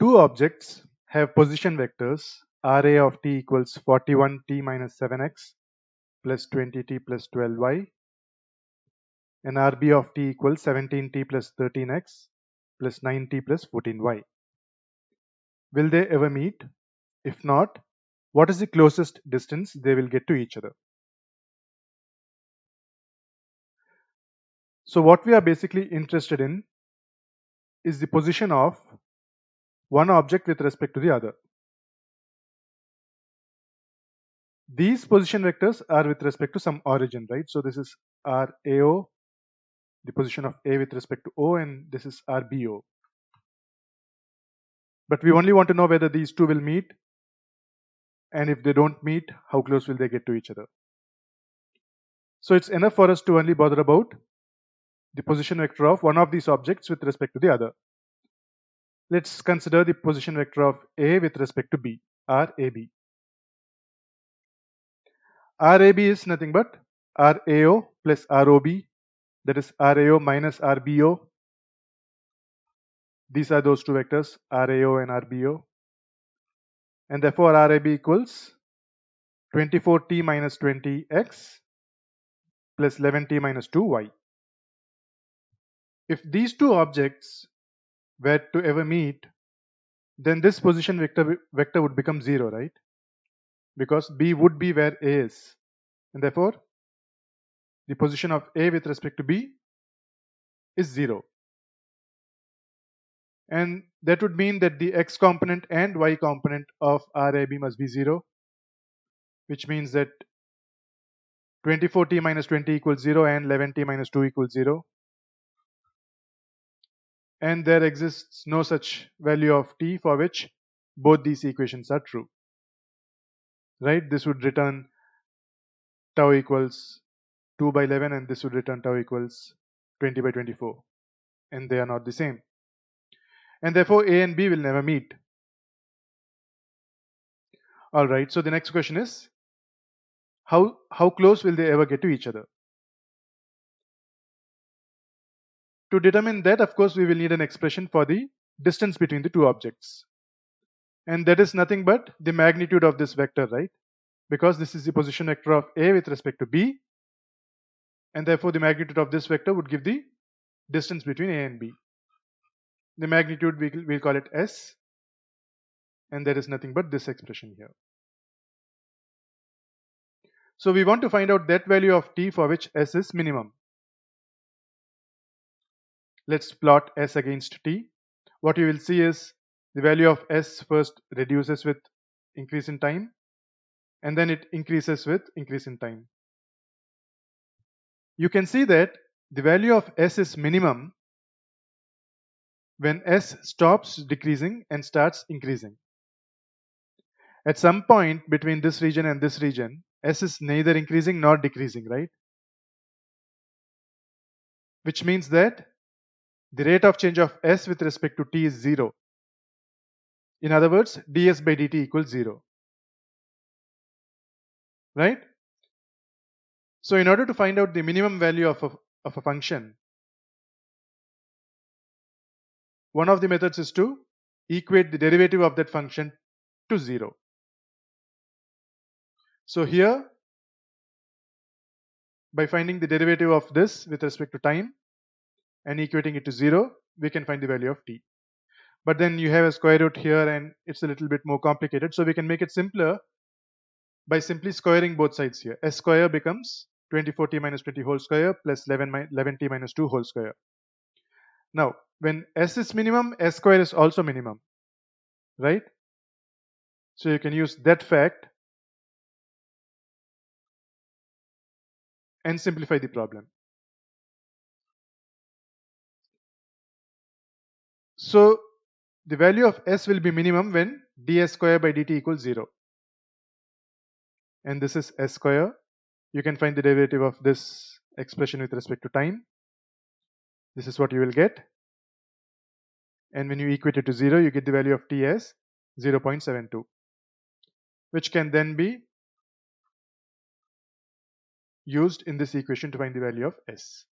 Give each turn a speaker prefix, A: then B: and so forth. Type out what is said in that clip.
A: two objects have position vectors Ra of t equals 41t minus 7x plus 20t plus 12y and Rb of t equals 17t plus 13x plus 9t plus 14y. Will they ever meet? If not, what is the closest distance they will get to each other? So what we are basically interested in is the position of one object with respect to the other. These position vectors are with respect to some origin, right? So this is RAO, the position of A with respect to O, and this is RBO. But we only want to know whether these two will meet, and if they don't meet, how close will they get to each other. So it's enough for us to only bother about the position vector of one of these objects with respect to the other. Let's consider the position vector of A with respect to B, RAB. RAB is nothing but RAO plus ROB, that is RAO minus RBO. These are those two vectors, RAO and RBO. And therefore RAB equals 24t minus 20x plus 11t minus 2y. If these two objects were to ever meet, then this position vector would become 0, right? Because B would be where A is. And therefore, the position of A with respect to B is 0. And that would mean that the x component and y component of RAB must be 0, which means that 24t minus 20 equals 0 and 11t minus 2 equals 0. And there exists no such value of t for which both these equations are true. Right? This would return tau equals 2 by 11 and this would return tau equals 20 by 24. And they are not the same. And therefore A and B will never meet. Alright, so the next question is, how close will they ever get to each other? To determine that, of course, we will need an expression for the distance between the two objects. And that is nothing but the magnitude of this vector, right? Because this is the position vector of A with respect to B. And therefore, the magnitude of this vector would give the distance between A and B. The magnitude, we'll call it S. And that is nothing but this expression here. So we want to find out that value of t for which S is minimum. Let's plot S against t. What you will see is the value of S first reduces with increase in time, and then it increases with increase in time. You can see that the value of S is minimum when S stops decreasing and starts increasing. At some point between this region and this region, S is neither increasing nor decreasing, right? Which means that the rate of change of S with respect to t is 0. In other words, ds by dt equals 0. Right? So in order to find out the minimum value of a function, one of the methods is to equate the derivative of that function to 0. So here, by finding the derivative of this with respect to time and equating it to 0, we can find the value of t. But then you have a square root here and it's a little bit more complicated. So we can make it simpler by simply squaring both sides here. S square becomes 24t minus 20 whole square plus 11t minus 2 whole square. Now, when S is minimum, S square is also minimum, right? So you can use that fact and simplify the problem. So the value of S will be minimum when ds square by dt equals 0. And this is S square. You can find the derivative of this expression with respect to time. This is what you will get. And when you equate it to 0, you get the value of t as 0.72, which can then be used in this equation to find the value of S.